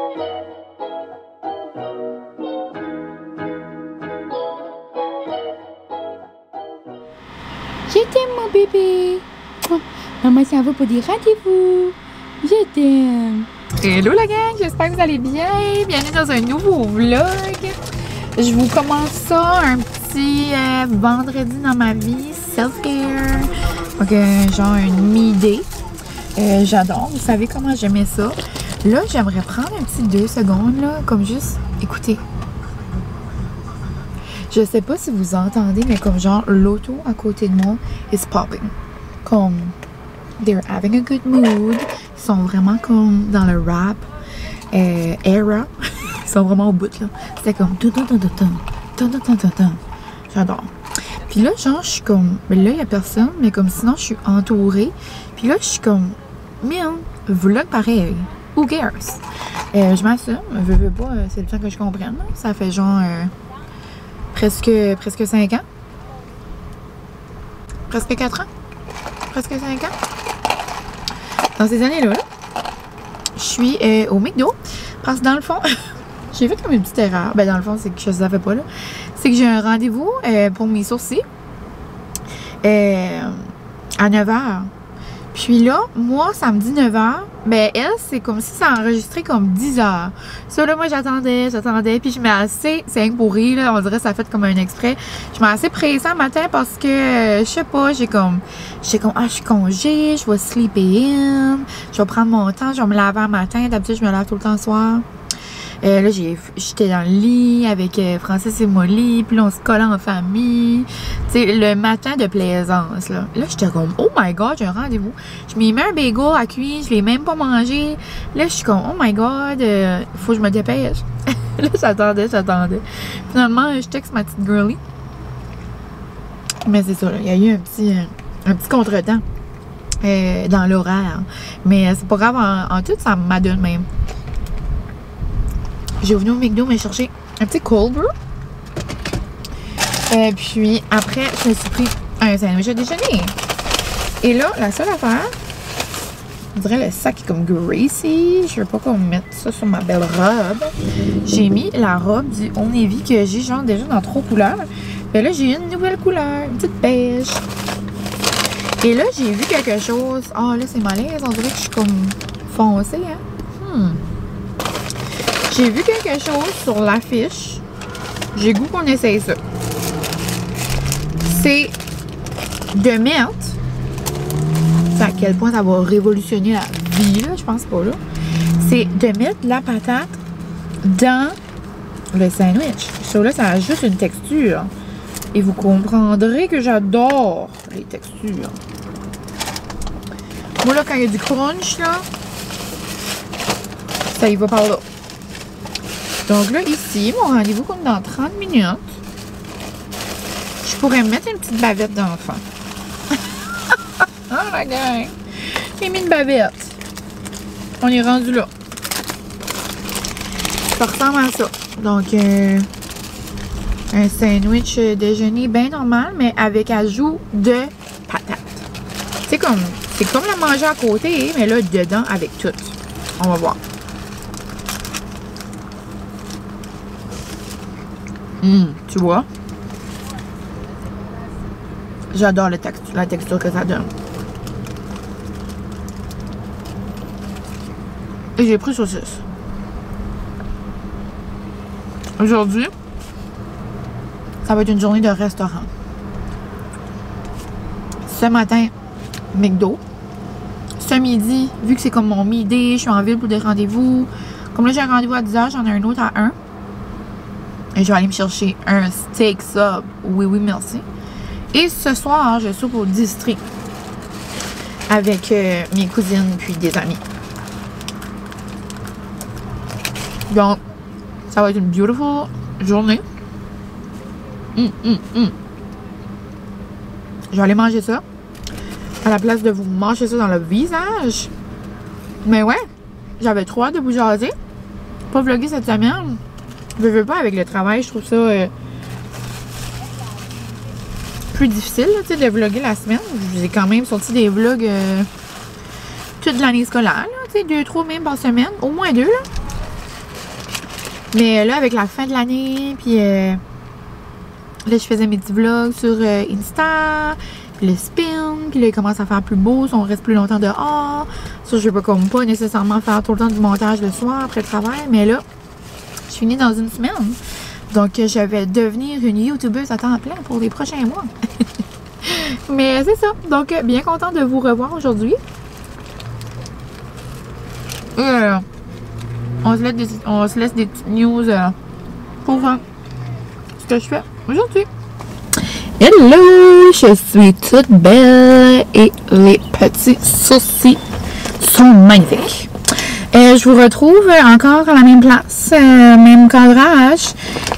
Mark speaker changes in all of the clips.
Speaker 1: Je t'aime, mon bébé. Oh, maman s'en va pour des rendez-vous. Je t'aime. Hello la gang, j'espère que vous allez bien. Bienvenue dans un nouveau vlog. Je vous commence ça, un petit vendredi dans ma vie, self-care. Donc, genre une mi-day. J'adore, vous savez comment j'aimais ça. Là, j'aimerais prendre un petit 2 secondes, là, comme juste, écoutez. Je sais pas si vous entendez, mais comme genre, l'auto à côté de moi is popping. Comme, they're having a good mood. Ils sont vraiment comme dans le rap era. Ils sont vraiment au bout, là. C'était comme, j'adore. Puis là, genre, je suis comme, mais là, il y a personne, mais comme sinon, je suis entourée. Puis là, je suis comme, man, vlog pareil. Who cares? Je m'assume, veux pas, c'est le temps que je comprenne. Là. Ça fait genre presque 5 ans. Presque 4 ans. Presque 5 ans. Dans ces années-là, je suis au McDo. Parce que dans le fond, j'ai fait comme une petite erreur. Ben dans le fond, c'est que je ne savais pas là. C'est que j'ai un rendez-vous pour mes sourcils à 9h. Puis là, moi, ça me dit 9h. Ben, elle, c'est comme si ça enregistrait comme 10h. Ça, là, moi, j'attendais. Puis je m'ai assez, c'est rien que pour rire, là, on dirait que ça a fait comme un exprès. Je m'ai assez pressée le matin parce que, je sais pas, j'ai comme, ah, je suis congé, je vais sleeper in, je vais prendre mon temps, je vais me laver le matin. D'habitude, je me lave tout le temps le soir. Là, j'étais dans le lit avec Francis et Molly, puis là, on se collait en famille. Tu sais, le matin de plaisance, là. Là, j'étais comme, oh my god, j'ai un rendez-vous. Je m'y mets un bagel à cuire, je l'ai même pas mangé. Là, je suis comme, oh my god, faut que je me dépêche. Là, j'attendais. Finalement, je texte ma petite girlie. Mais c'est ça, là, il y a eu un petit contretemps dans l'horaire. Mais c'est pas grave, en tout, ça m'adonne même. J'ai venu au McDo me chercher un petit cold brew. Puis après, je me suis pris un sandwich à déjeuner. Et là, la seule affaire, on dirait le sac est comme greasy. Je veux pas qu'on mette ça sur ma belle robe. J'ai mis la robe du Old Navy que j'ai genre déjà dans 3 couleurs. Et là, j'ai une nouvelle couleur, une petite beige. Et là, j'ai vu quelque chose. Ah, là, c'est malaise. On dirait que je suis comme foncée, hein. J'ai vu quelque chose sur l'affiche. J'ai goût qu'on essaye ça. C'est de mettre. C'est à quel point ça va révolutionner la vie, là, je pense pas, là. C'est de mettre la patate dans le sandwich. Ça, là, ça a juste une texture. Et vous comprendrez que j'adore les textures. Moi, là, quand il y a du crunch, là, ça y va par là. Donc là, ici, mon rendez-vous compte dans 30 minutes. Je pourrais mettre une petite bavette d'enfant. Oh la gang! J'ai mis une bavette. On est rendu là. Ça ressemble à ça. Donc, un sandwich déjeuner bien normal, mais avec ajout de patates. C'est comme la manger à côté, mais là, dedans, avec tout. On va voir. Tu vois? J'adore la texture que ça donne. Et j'ai pris saucisse. Aujourd'hui, ça va être une journée de restaurant. Ce matin, McDo. Ce midi, vu que c'est comme mon midi, je suis en ville pour des rendez-vous. Comme là, j'ai un rendez-vous à 10h, j'en ai un autre à 1. Et je vais aller me chercher un steak sub. Oui, merci. Et ce soir, je soupe au district. Avec mes cousines puis des amis. Donc, ça va être une beautiful journée. Je vais aller manger ça. À la place de vous manger ça dans le visage. Mais ouais, j'avais trop hâte de vous jaser. Pas vlogger cette semaine. Je veux pas avec le travail, je trouve ça plus difficile là, de vlogger la semaine. J'ai quand même sorti des vlogs toute l'année scolaire, 2-3 même par semaine, au moins 2 là. Mais là, avec la fin de l'année, puis là, je faisais mes petits vlogs sur Insta, puis le spin, puis là, il commence à faire plus beau, si on reste plus longtemps dehors. Ça, je peux comme pas nécessairement faire tout le temps du montage le soir après le travail, mais là, je finis dans une semaine. Donc, je vais devenir une YouTubeuse à temps plein pour les prochains mois. Mais c'est ça. Donc, bien contente de vous revoir aujourd'hui. On se laisse des petites news pour ce que je fais aujourd'hui. Hello! Je suis toute belle et les petits sourcils sont magnifiques. Je vous retrouve encore à la même place, même cadrage.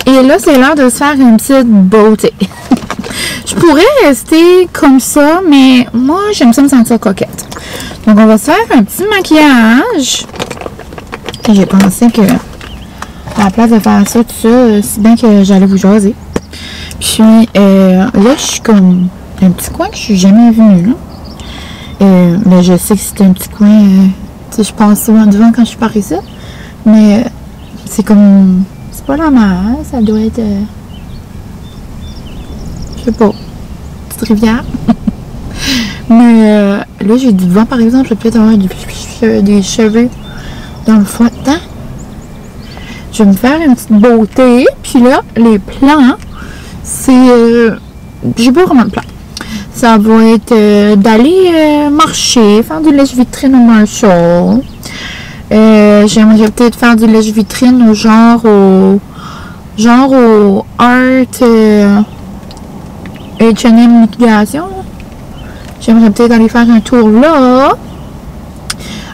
Speaker 1: Et là, c'est l'heure de se faire une petite beauté. Je pourrais rester comme ça, mais moi, j'aime ça me sentir coquette. Donc, on va se faire un petit maquillage. J'ai pensé que, à la place de faire ça, tout ça, si bien que j'allais vous jaser. Puis, là, je suis comme un petit coin que je suis jamais venue, là. Mais je sais que c'est un petit coin, tu sais, je passe souvent devant quand je suis par ici. Mais, c'est comme, c'est pas la mer, ça doit être, je sais pas, petite rivière. Mais, là, j'ai du vent, par exemple, je vais peut-être avoir des cheveux dans le fond de temps. Je vais me faire une petite beauté. Puis là, les plans, c'est... j'ai pas vraiment de plan. Ça va être d'aller marcher, faire du lèche-vitrine au Marshall. J'aimerais peut-être faire du lèche-vitrine au genre au Art H&M Liquidation. J'aimerais peut-être aller faire un tour là.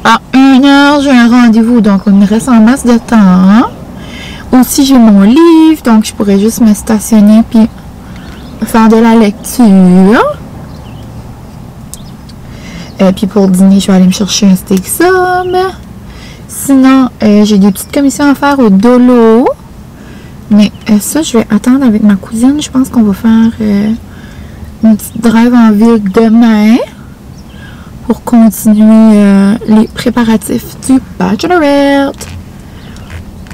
Speaker 1: À 1h, j'ai un rendez-vous, donc il me reste en masse de temps. Aussi, j'ai mon livre, donc je pourrais juste me stationner puis faire de la lecture. Puis pour dîner, je vais aller me chercher un steak sub. Sinon, j'ai des petites commissions à faire au Dolo. Mais ça, je vais attendre avec ma cousine. Je pense qu'on va faire une petite drive en ville demain pour continuer les préparatifs du Bachelorette.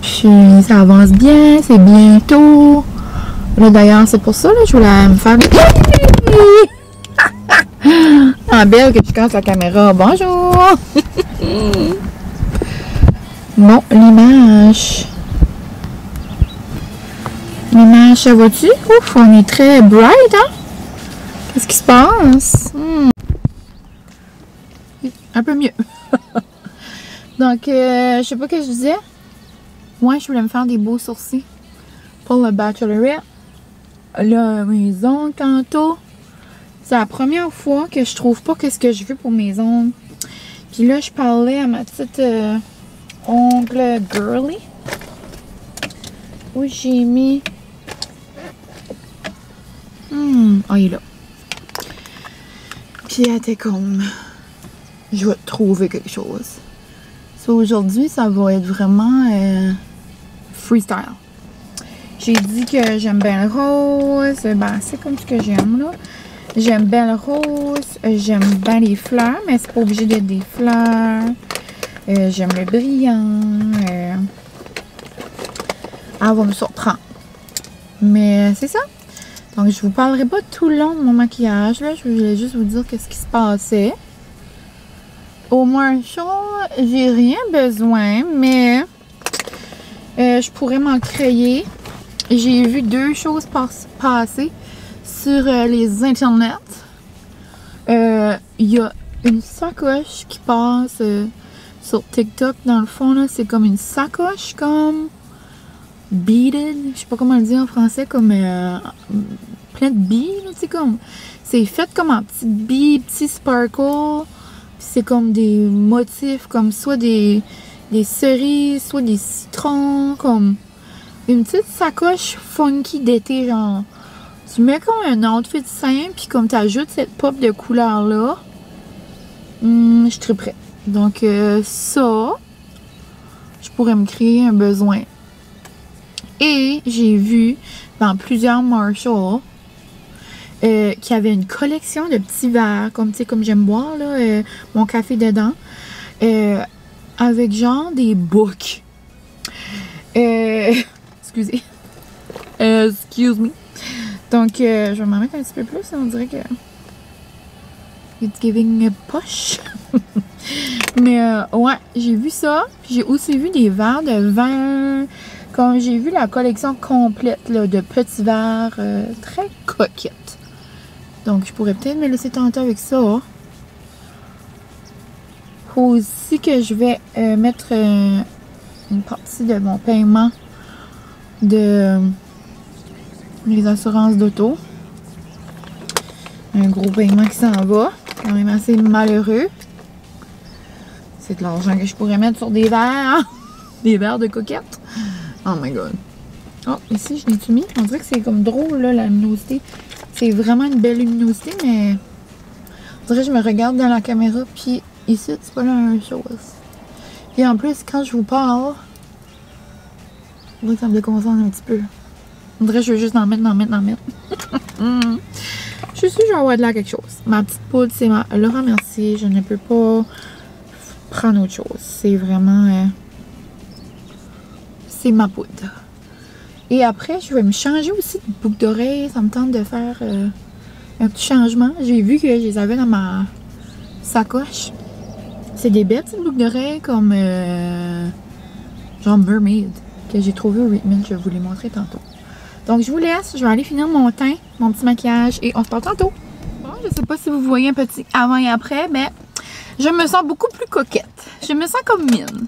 Speaker 1: Puis ça avance bien, c'est bientôt. Là d'ailleurs, c'est pour ça, là, je voulais me faire... Ah, belle que tu casses la caméra. Bonjour! Bon, l'image. L'image, ça va-tu? Ouf, on est très bright, hein? Qu'est-ce qui se passe? Un peu mieux. Donc, je sais pas ce que je disais. Moi, je voulais me faire des beaux sourcils pour le Bachelorette. Là, mes ongles tantôt. C'est la première fois que je trouve pas qu'est-ce que je veux pour mes ongles. Puis là, je parlais à ma petite ongle girly. Où j'ai mis... Oh, il est là. Puis elle était comme... Je vais trouver quelque chose. So, aujourd'hui, ça va être vraiment freestyle. J'ai dit que j'aime bien le rose. Ben, c'est comme ce que j'aime, là. J'aime bien le rose. J'aime bien les fleurs, mais c'est pas obligé d'être des fleurs. J'aime le brillant. Elle va me surprendre. Mais c'est ça. Donc, je vous parlerai pas tout le long de mon maquillage, là. Je voulais juste vous dire qu'est-ce qui se passait. Au Marshall, j'ai rien besoin, mais je pourrais m'en créer. J'ai vu deux choses passer sur les internets. Il y a une sacoche qui passe sur TikTok. Dans le fond, là, c'est comme une sacoche comme beaded. Je sais pas comment le dire en français, comme plein de billes. Tu sais, comme c'est fait comme en petites billes, petits sparkles. C'est comme des motifs, comme soit des cerises, soit des citrons, comme une petite sacoche funky d'été, genre. Tu mets comme un outfit simple, puis comme tu ajoutes cette pop de couleur là, je suis très prête. Donc ça, je pourrais me créer un besoin. Et j'ai vu dans plusieurs Marshall qui avait une collection de petits verres, comme tu sais, comme j'aime boire là, mon café dedans, avec genre des books. Excusez. Excuse me. Donc, je vais m'en mettre un petit peu plus. On dirait que... It's giving a push. Mais, ouais, j'ai vu ça. Puis j'ai aussi vu des verres de vin. Comme j'ai vu la collection complète là, de petits verres très coquettes. Donc, je pourrais peut-être me laisser tenter avec ça. Faut aussi que je vais mettre une partie de mon paiement de les assurances d'auto. Un gros paiement qui s'en va. Quand même assez malheureux. C'est de l'argent que je pourrais mettre sur des verres. Hein? Des verres de coquette. Oh my god. Oh, ici, je l'ai-tu mis? On dirait que c'est comme drôle, là, la luminosité. C'est vraiment une belle luminosité, mais... On dirait que je me regarde dans la caméra, puis ici, c'est pas la même chose. Et en plus, quand je vous parle... On dirait que ça me déconcentre un petit peu. On dirait que je veux juste en mettre. Je suis sûre que je vais avoir de là quelque chose. Ma petite poudre, c'est ma Laura Mercier. Je ne peux pas prendre autre chose. C'est vraiment... c'est ma poudre. Et après, je vais me changer aussi de boucle d'oreille. Ça me tente de faire un petit changement. J'ai vu que je les avais dans ma sacoche. C'est des belles petites boucles d'oreilles comme genre Mermaid que j'ai trouvé au Richmond. Je vais vous les montrer tantôt. Donc, je vous laisse. Je vais aller finir mon teint, mon petit maquillage et on se parle tantôt. Bon, je sais pas si vous voyez un petit avant et après, mais je me sens beaucoup plus coquette. Je me sens comme mine.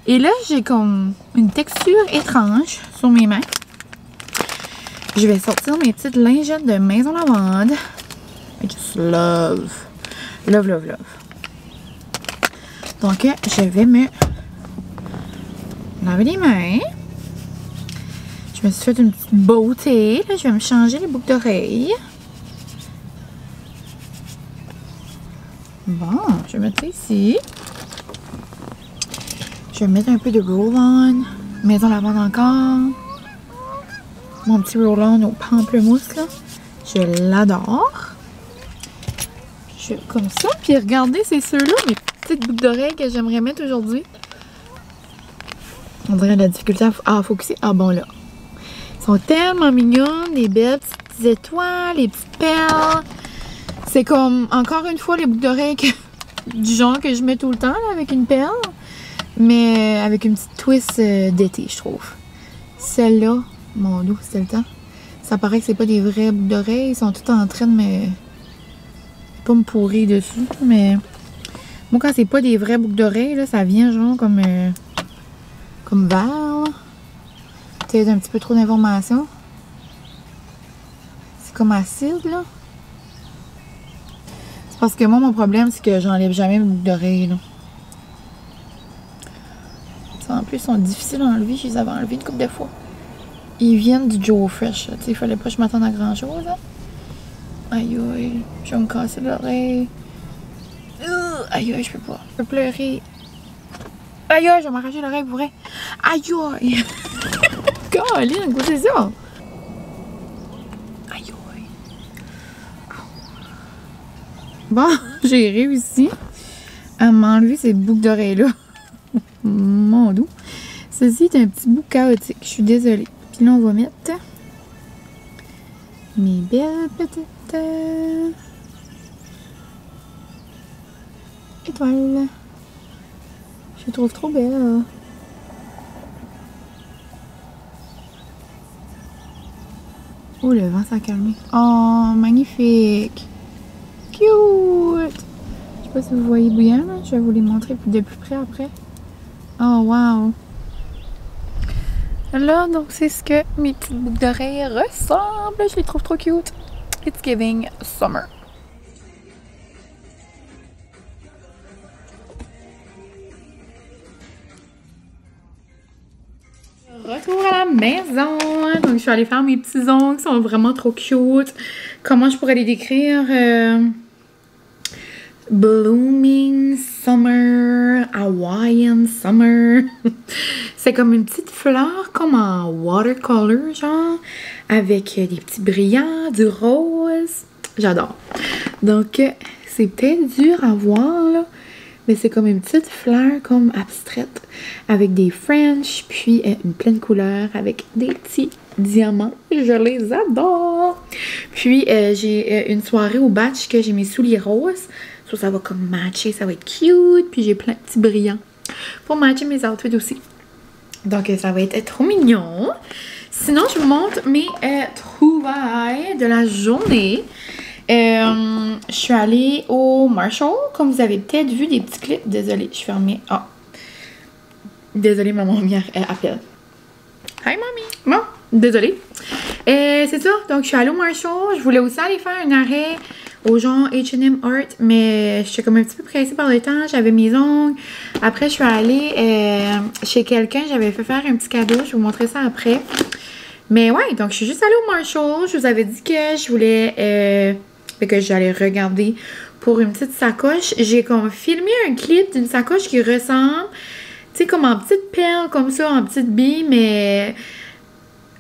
Speaker 1: Et là, j'ai comme une texture étrange sur mes mains. Je vais sortir mes petites lingettes de Maison Lavande. I just love. Love, love, love. Donc, je vais me laver les mains. Je me suis fait une petite beauté. Là, je vais me changer les boucles d'oreilles. Bon, je vais mettre ça ici. Je vais mettre un peu de roll-on. Maison Lavande encore. Mon petit roll-on au pamplemousse, là. Je l'adore. Je comme ça. Puis regardez, c'est ceux-là, mes petites boucles d'oreilles que j'aimerais mettre aujourd'hui. On dirait la difficulté à focusser. Ah bon, là. Ils sont tellement mignonnes, les belles petites étoiles, les petites perles. C'est comme, encore une fois, les boucles d'oreilles du genre que je mets tout le temps, là, avec une perle. Mais avec une petite twist d'été, je trouve. Celle-là, mon Dieu, c'était le temps. Ça paraît que c'est pas des vraies boucles d'oreilles. Ils sont toutes en train de pas me pourrir dessus. Mais moi, quand c'est pas des vraies boucles d'oreilles, là, ça vient genre comme vert. Peut-être un petit peu trop d'informations. C'est comme acide, là. C'est parce que moi, mon problème, c'est que j'enlève jamais mes boucles d'oreilles, là. En plus, ils sont difficiles à enlever. Je les avais enlevés une couple de fois. Ils viennent du Joe Fresh. Tu sais, il fallait pas que je m'attende à grand chose. Hein? Aïe aïe, je vais me casser l'oreille. Aïe aïe, je peux pas. Je peux pleurer. Aïe aïe, je vais m'arracher l'oreille pour vrai. Aïe aïe. Caroline, quoi c'est ça? Aïe aïe. Bon, j'ai réussi à m'enlever ces boucles d'oreilles-là. Mon doux. Ceci est un petit bout chaotique. Je suis désolée. Puis là, on va mettre mes belles petites étoiles. Je les trouve trop belles. Oh, le vent s'est calmé. Oh, magnifique. Cute. Je sais pas si vous voyez bien, là. Je vais vous les montrer de plus près après. Oh, wow! Là, donc, c'est ce que mes petites boucles d'oreilles ressemblent. Je les trouve trop cute. It's giving summer. Retour à la maison. Donc, je suis allée faire mes petits ongles qui sont vraiment trop cute. Comment je pourrais les décrire? Blooming Summer, Hawaiian Summer. C'est comme une petite fleur, comme en watercolor, genre, avec des petits brillants, du rose. J'adore. Donc, c'est peut-être dur à voir, là, Mais c'est comme une petite fleur comme abstraite avec des French, puis une pleine couleur avec des petits diamants. Je les adore! Puis j'ai une soirée au batch que j'ai mes souliers roses. Ça va comme matcher, ça va être cute. Puis j'ai plein de petits brillants pour matcher mes outfits aussi. Donc ça va être trop mignon. Sinon, je vous montre mes trouvailles de la journée. Je suis allée au Marshall, comme vous avez peut-être vu des petits clips. Désolée, je fermais. Ah. Désolée, maman vient appelle. Hi, mamie. Bon, désolée. C'est ça. Donc, je suis allée au Marshall. Je voulais aussi aller faire un arrêt au genre H&M Art, mais j'étais comme un petit peu pressée par le temps. J'avais mes ongles. Après, je suis allée chez quelqu'un. J'avais fait faire un petit cadeau. Je vais vous montrer ça après. Mais ouais, donc je suis juste allée au Marshall. Je vous avais dit que je voulais... que j'allais regarder pour une petite sacoche. J'ai comme filmé un clip d'une sacoche qui ressemble, tu sais, comme en petite perle, comme ça, en petite bille, mais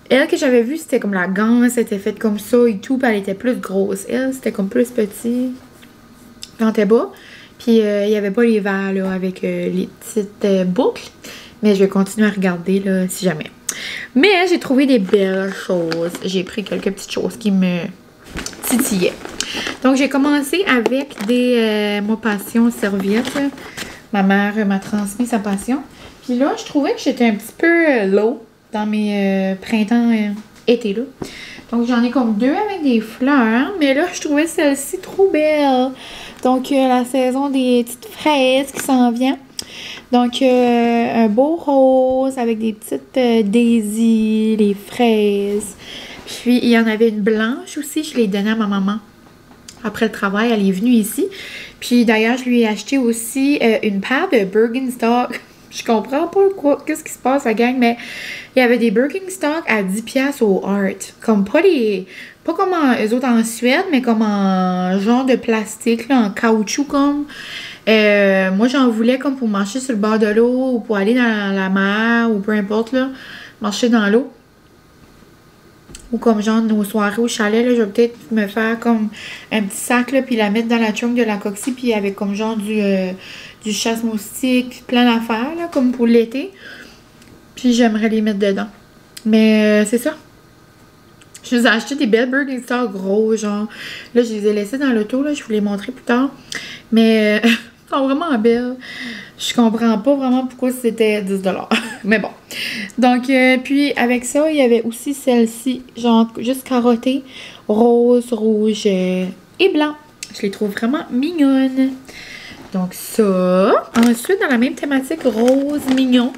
Speaker 1: elle que j'avais vue, c'était comme la ganse, elle était faite comme ça et tout, puis elle était plus grosse. Elle, c'était comme plus petit, quand elle est bas. Puis il n'y avait pas les verres, là, avec les petites boucles. Mais je vais continuer à regarder, là, si jamais. Mais j'ai trouvé des belles choses. J'ai pris quelques petites choses qui me titillaient. Donc, j'ai commencé avec des Ma Passion serviettes. Ma mère m'a transmis sa passion. Puis là, je trouvais que j'étais un petit peu low dans mes printemps-été là. Donc, j'en ai comme deux avec des fleurs. Mais là, je trouvais celle-ci trop belle. Donc, la saison des petites fraises qui s'en vient. Donc, un beau rose avec des petites daisies, les fraises. Puis, il y en avait une blanche aussi. Je l'ai donnée à ma maman. Après le travail, elle est venue ici. Puis, d'ailleurs, je lui ai acheté aussi une paire de Birkenstock. Je comprends pas quoi, qu'est-ce qui se passe, la gang, mais il y avait des Birkenstock à 10$ au Art. Comme pas comme eux autres en Suède, mais comme en genre de plastique, là, en caoutchouc comme. Moi, j'en voulais comme pour marcher sur le bord de l'eau ou pour aller dans la mer ou peu importe, là, marcher dans l'eau. Ou comme genre nos soirées au chalet, là, je vais peut-être me faire comme un petit sac, là, puis la mettre dans la trunk de la coxie, puis avec comme genre du chasse-moustique, plein d'affaires, là, comme pour l'été. Puis j'aimerais les mettre dedans. Mais c'est ça. Je vous ai acheté des belles Birkenstock gros, genre. Là, je les ai laissés dans l'auto, là, je vous les montrer plus tard. Mais elles sont vraiment belles. Je comprends pas vraiment pourquoi c'était 10$. Mais bon. Donc, puis avec ça, il y avait aussi celle-ci, genre juste carottée, rose, rouge et blanc. Je les trouve vraiment mignonnes. Donc ça. Ensuite, dans la même thématique, rose, mignon.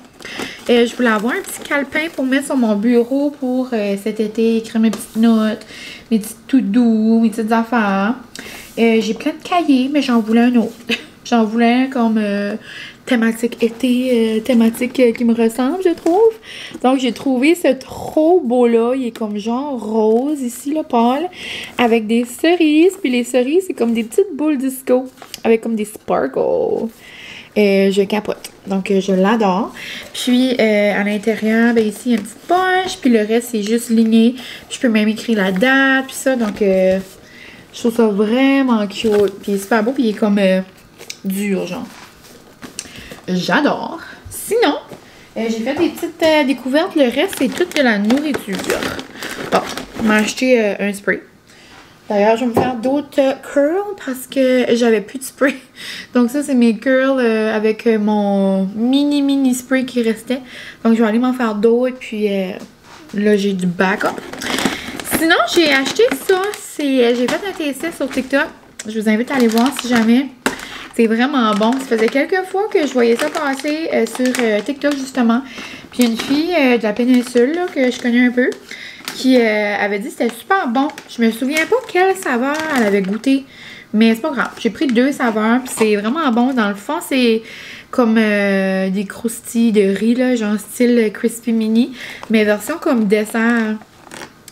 Speaker 1: Je voulais avoir un petit calepin pour mettre sur mon bureau pour cet été, écrire mes petites notes, mes petits to-do, mes petites affaires. J'ai plein de cahiers, mais j'en voulais un autre. J'en voulais un comme thématique été, thématique qui me ressemble, je trouve. Donc, j'ai trouvé ce trop beau-là. Il est comme genre rose ici, le pâle, avec des cerises. Puis les cerises, c'est comme des petites boules disco avec comme des sparkles. Je capote. Donc, je l'adore. Puis, à l'intérieur, ben ici, il y a une petite poche. Puis, le reste, c'est juste ligné. Puis, je peux même écrire la date. Puis ça, donc, je trouve ça vraiment cute. Puis, il est super beau. Puis, il est comme dur, genre. J'adore. Sinon, j'ai fait des petites découvertes. Le reste, c'est toute de la nourriture. Bon, on m'a acheté un spray. D'ailleurs, je vais me faire d'autres curls parce que j'avais plus de spray. Donc ça, c'est mes curls avec mon mini spray qui restait. Donc je vais aller m'en faire d'autres. Puis là, j'ai du backup. Sinon, j'ai acheté ça. J'ai fait un TSS sur TikTok. Je vous invite à aller voir si jamais. C'est vraiment bon. Ça faisait quelques fois que je voyais ça passer sur TikTok justement. Puis une fille de la péninsule là, que je connais un peu. Qui avait dit que c'était super bon. Je me souviens pas quelle saveur elle avait goûté. Mais c'est pas grave. J'ai pris 2 saveurs. Puis c'est vraiment bon. Dans le fond, c'est comme des croustilles de riz. Là, genre style Crispy Mini. Mais version comme dessert.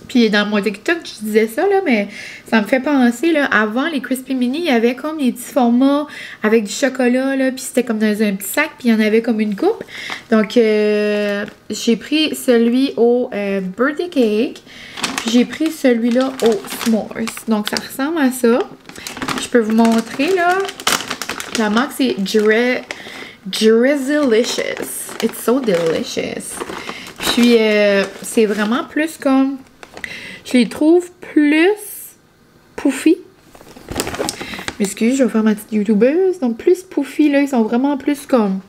Speaker 1: Puis dans mon TikTok, je disais ça, là, mais ça me fait penser, là, avant les Crispy Mini, il y avait comme des petits formats avec du chocolat, là, puis c'était comme dans un petit sac, puis il y en avait comme une coupe. Donc, j'ai pris celui au birthday cake, puis j'ai pris celui-là au s'mores. Donc, ça ressemble à ça. Je peux vous montrer, là. La marque, c'est Drizzlicious. It's so delicious. Puis, c'est vraiment plus comme... Je les trouve plus puffy. Excusez, je vais faire ma petite youtubeuse. Donc, plus puffy, là, ils sont vraiment plus comme...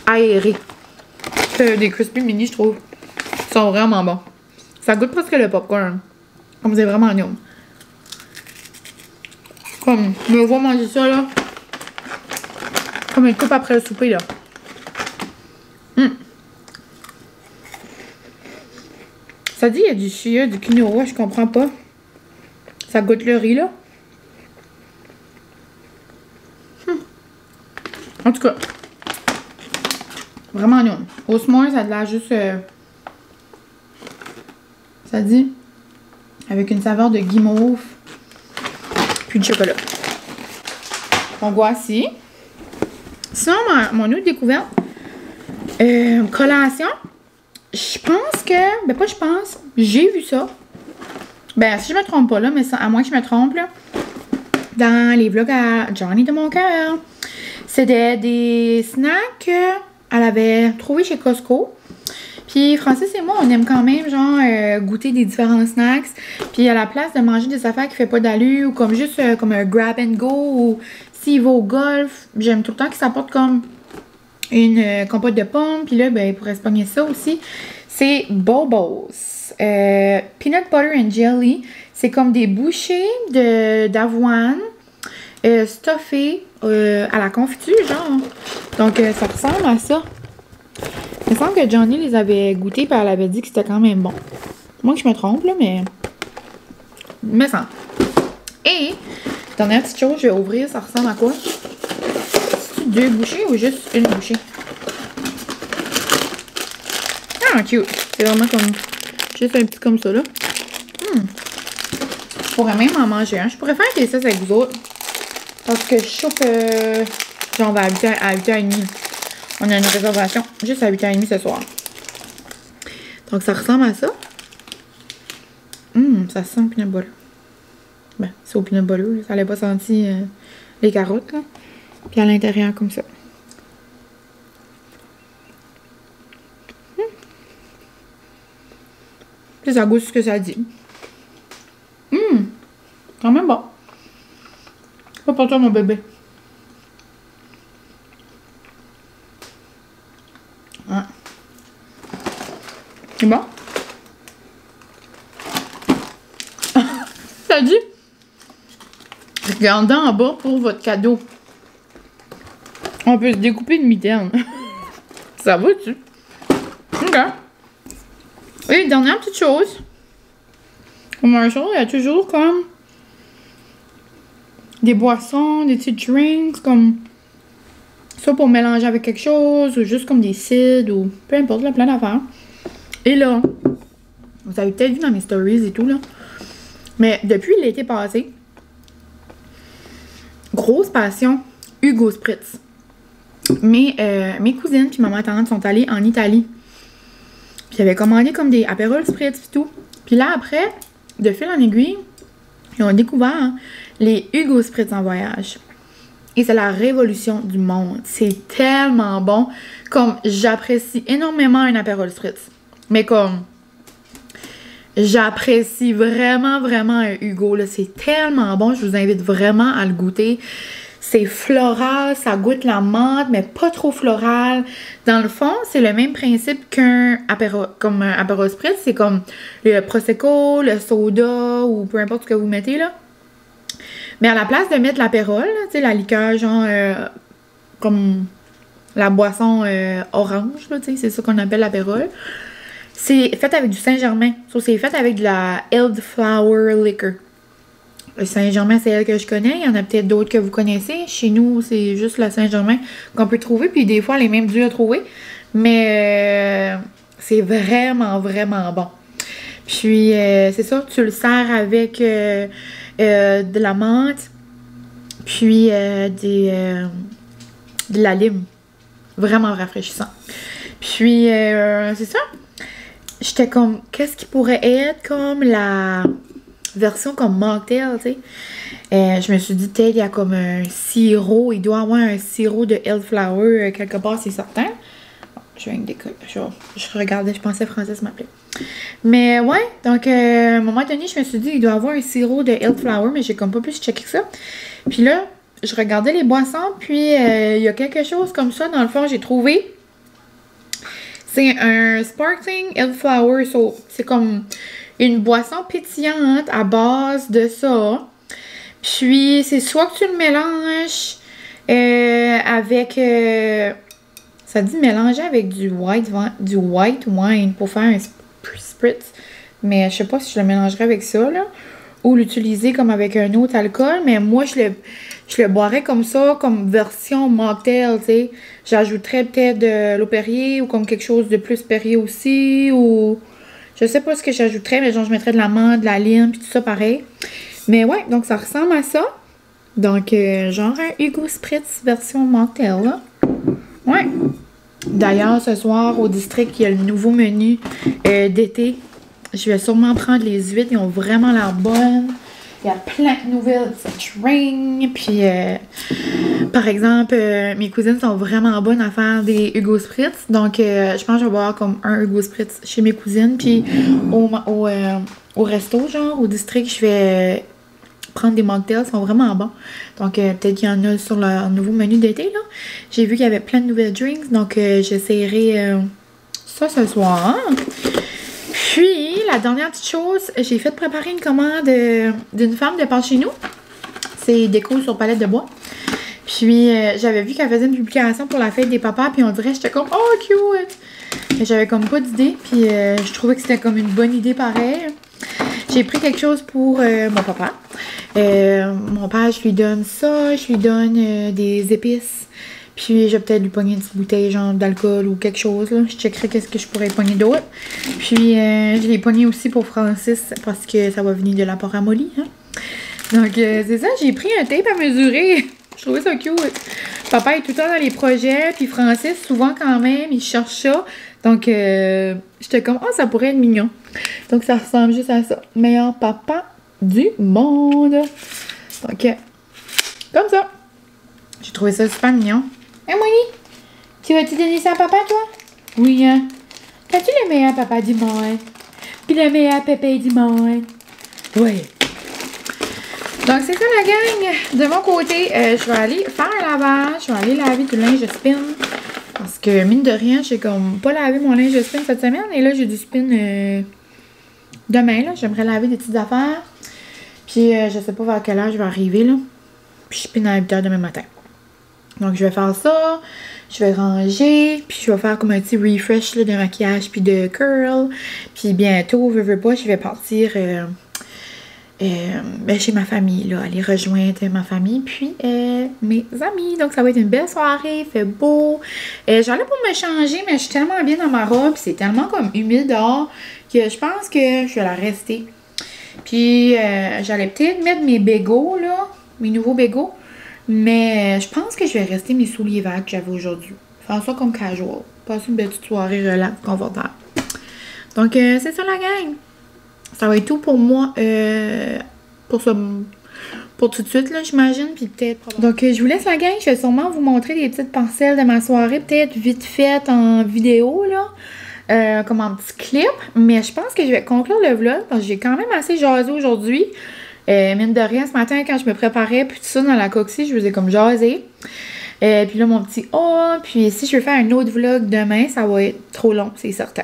Speaker 1: aérés. Des crispy mini, je trouve. Ils sont vraiment bons. Ça goûte presque le popcorn. Comme c'est vraiment gnome. Comme, je me vois manger ça, là. Comme une coupe après le souper, là. Ça dit, il y a du chia, du quinoa, je comprends pas. Ça goûte le riz, là. En tout cas. Vraiment gnome. Au moins, ça a de l'air juste... ça dit, avec une saveur de guimauve. Puis de chocolat. Donc, voici. Sinon, mon autre découverte. Collation. Je pense que... Ben, pas je pense. J'ai vu ça. Ben, si je me trompe pas, là, mais à moins que je me trompe, là. Dans les vlogs à Johnny de mon cœur. C'était des snacks qu'elle avait trouvé chez Costco. Puis Francis et moi, on aime quand même, genre, goûter des différents snacks. Puis à la place de manger des affaires qui fait pas d'allure, ou comme juste comme un grab and go, ou s'il va au golf, j'aime tout le temps qu'il s'apporte comme une compote de pommes. Puis là, ben, il pourrait se pogner ça aussi. C'est Bobos. Peanut Butter and Jelly. C'est comme des bouchées d'avoine stuffées à la confiture, genre. Donc, ça ressemble à ça. Il me semble que Johnny les avait goûtés et elle avait dit que c'était quand même bon. Moi que je me trompe, là, mais... Il me semble. Et, dernière petite chose, je vais ouvrir, ça ressemble à quoi? C'est-tu 2 bouchées ou juste une bouchée? Ah, cute! C'est vraiment comme... Juste un petit comme ça, là. Je pourrais même en manger un. Je pourrais faire des ça avec vous autres. Parce que je chauffe... genre, on va à 8h30. On a une réservation juste à 8h30 ce soir. Donc, ça ressemble à ça. Ça sent le peanut butter. Ben, c'est au peanut butter. Ça n'allait pas sentir les carottes, là. Puis à l'intérieur, comme ça. Puis ça goûte ce que ça dit. Quand même bon. Pas pour toi, mon bébé. Ah. C'est bon? Ça dit? Regardez en bas pour votre cadeau. On peut se découper une mitaine. Ça va-tu? Ok. Et dernière petite chose. Comme un jour, il y a toujours comme des boissons, des petits drinks, comme ça pour mélanger avec quelque chose, ou juste comme des cidres, ou peu importe, là, plein d'affaires. Et là, vous avez peut-être vu dans mes stories et tout, là, mais depuis l'été passé, grosse passion, Hugo Spritz. Mes cousines puis ma tante sont allées en Italie. Puis ils avaient commandé comme des Aperol Spritz et tout. Puis là, après, de fil en aiguille, ils ont découvert les Hugo Spritz en voyage. Et c'est la révolution du monde. C'est tellement bon. Comme, j'apprécie énormément un Aperol Spritz. Mais comme, j'apprécie vraiment, vraiment un Hugo. C'est tellement bon. Je vous invite vraiment à le goûter. C'est floral, ça goûte la menthe, mais pas trop floral. Dans le fond, c'est le même principe qu'un Aperol, comme un Aperol Spritz. C'est comme le Prosecco, le soda, ou peu importe ce que vous mettez, là. Mais à la place de mettre l'Aperol, tu sais, la liqueur, genre, comme la boisson orange, tu sais, c'est ça qu'on appelle l'Aperol. C'est fait avec du Saint-Germain. C'est fait avec de la Elderflower Liquor. Le Saint-Germain, c'est elle que je connais. Il y en a peut-être d'autres que vous connaissez. Chez nous, c'est juste la Saint-Germain qu'on peut trouver. Puis des fois, elle est même dure à trouver. Mais c'est vraiment, vraiment bon. Puis, c'est ça, tu le sers avec de la menthe. Puis, de la lime. Vraiment rafraîchissant. Puis, c'est ça. J'étais comme, qu'est-ce qui pourrait être comme la version comme mocktail, tu sais. Je me suis dit, peut-être il y a comme un sirop. Il doit y avoir un sirop de Elflower quelque part, c'est certain. Je viens de décoller. Je regardais, je pensais Francis m'appelait. Mais ouais, donc à un moment donné, je me suis dit, il doit y avoir un sirop de Elflower, mais j'ai comme pas pu checker ça. Puis là, je regardais les boissons, puis il y a quelque chose comme ça, dans le fond, j'ai trouvé. C'est un Sparkling Elflower. So, c'est comme une boisson pétillante à base de ça. Puis, c'est soit que tu le mélanges avec... ça dit mélanger avec du white wine pour faire un spritz. Mais je sais pas si je le mélangerais avec ça, là. Ou l'utiliser comme avec un autre alcool. Mais moi, je le boirais comme ça, comme version mocktail, tu sais. J'ajouterais peut-être de l'eau Perrier ou comme quelque chose de plus Perrier aussi. Ou je sais pas ce que j'ajouterais, mais genre je mettrais de la menthe, de la lime, puis tout ça pareil. Mais ouais, donc ça ressemble à ça. Donc, genre un Hugo Spritz version mocktail, là. Ouais. D'ailleurs, ce soir, au district, il y a le nouveau menu d'été. Je vais sûrement prendre les huîtres. Ils ont vraiment l'air bonnes. Il y a plein de nouvelles drinks. Puis, par exemple, mes cousines sont vraiment bonnes à faire des Hugo Spritz. Donc, je pense que je vais boire comme un Hugo Spritz chez mes cousines. Puis, au resto, genre, au district, je vais prendre des mocktails. Ils sont vraiment bons. Donc, peut-être qu'il y en a sur leur nouveau menu d'été, là. J'ai vu qu'il y avait plein de nouvelles drinks. Donc, j'essaierai ça ce soir. Puis, la dernière petite chose, j'ai fait préparer une commande d'une femme de par chez nous. C'est déco sur palette de bois. Puis, j'avais vu qu'elle faisait une publication pour la fête des papas. Puis, on dirait, j'étais comme, oh, cute! Mais j'avais comme pas d'idée. Puis, je trouvais que c'était comme une bonne idée pareil. J'ai pris quelque chose pour mon papa. Mon père, je lui donne ça. Je lui donne des épices. Puis, je vais peut-être lui pogner une petite bouteille, genre d'alcool ou quelque chose, là. Je checkerai qu'est-ce que je pourrais pogner d'autre. Puis, je l'ai pogné aussi pour Francis parce que ça va venir de la Paramolie, hein. Donc, c'est ça. J'ai pris un tape à mesurer. Je trouvais ça cute. Papa est tout le temps dans les projets. Puis, Francis, souvent quand même, il cherche ça. Donc, j'étais comme, oh, ça pourrait être mignon. Donc, ça ressemble juste à ça. Meilleur papa du monde. Donc, comme ça. J'ai trouvé ça super mignon. Hein, Moni? Tu vas-tu donner ça à papa, toi? Oui, hein? T'as-tu le meilleur papa du monde? Puis le meilleur pépé du monde? Oui. Donc, c'est ça la gang. De mon côté, je vais aller faire un lavage. Je vais aller laver du linge de spin. Parce que, mine de rien, j'ai comme pas lavé mon linge de spin cette semaine. Et là, j'ai du spin demain, là. J'aimerais laver des petites affaires. Puis, je sais pas vers quelle heure je vais arriver, là. Puis, je spin à 8 h demain matin. Donc, je vais faire ça. Je vais ranger. Puis, je vais faire comme un petit refresh là, de maquillage puis de curl. Puis, bientôt, veux pas, je vais partir chez ma famille, là. Aller rejoindre ma famille. Puis, mes amis. Donc, ça va être une belle soirée. Il fait beau. J'allais pour me changer, mais je suis tellement bien dans ma robe. C'est tellement comme humide dehors que je pense que je vais la rester. Puis, j'allais peut-être mettre mes bagels, là. Mes nouveaux bagels. Mais je pense que je vais rester mes souliers verts que j'avais aujourd'hui. Faire ça comme casual. Passer une petite soirée relax, confortable. Donc, c'est ça la gang. Ça va être tout pour moi. Pour tout de suite, là, j'imagine. Puis peut-être. Donc, je vous laisse la gang. Je vais sûrement vous montrer des petites parcelles de ma soirée. Peut-être vite faites en vidéo, là. Comme en petit clip. Mais je pense que je vais conclure le vlog. Parce que j'ai quand même assez jasé aujourd'hui. Mine de rien, ce matin, quand je me préparais, puis tout ça dans la coxie, je faisais comme jaser. Puis là, mon petit puis si je veux faire un autre vlog demain, ça va être trop long, c'est certain.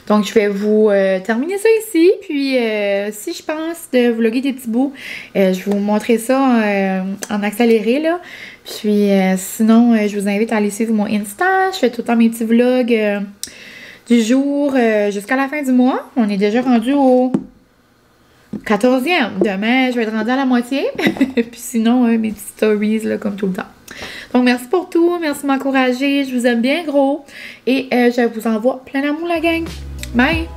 Speaker 1: Donc, je vais vous terminer ça ici. Puis, si je pense de vlogger des petits bouts, je vais vous montrer ça en accéléré, là. Puis, sinon, je vous invite à aller suivre mon Insta. Je fais tout le temps mes petits vlogs du jour jusqu'à la fin du mois. On est déjà rendu au 14e. Demain, je vais être rendue à la moitié. Puis sinon, mes petites stories, là, comme tout le temps. Donc, merci pour tout. Merci de m'encourager. Je vous aime bien gros. Et je vous envoie plein d'amour, la gang. Bye!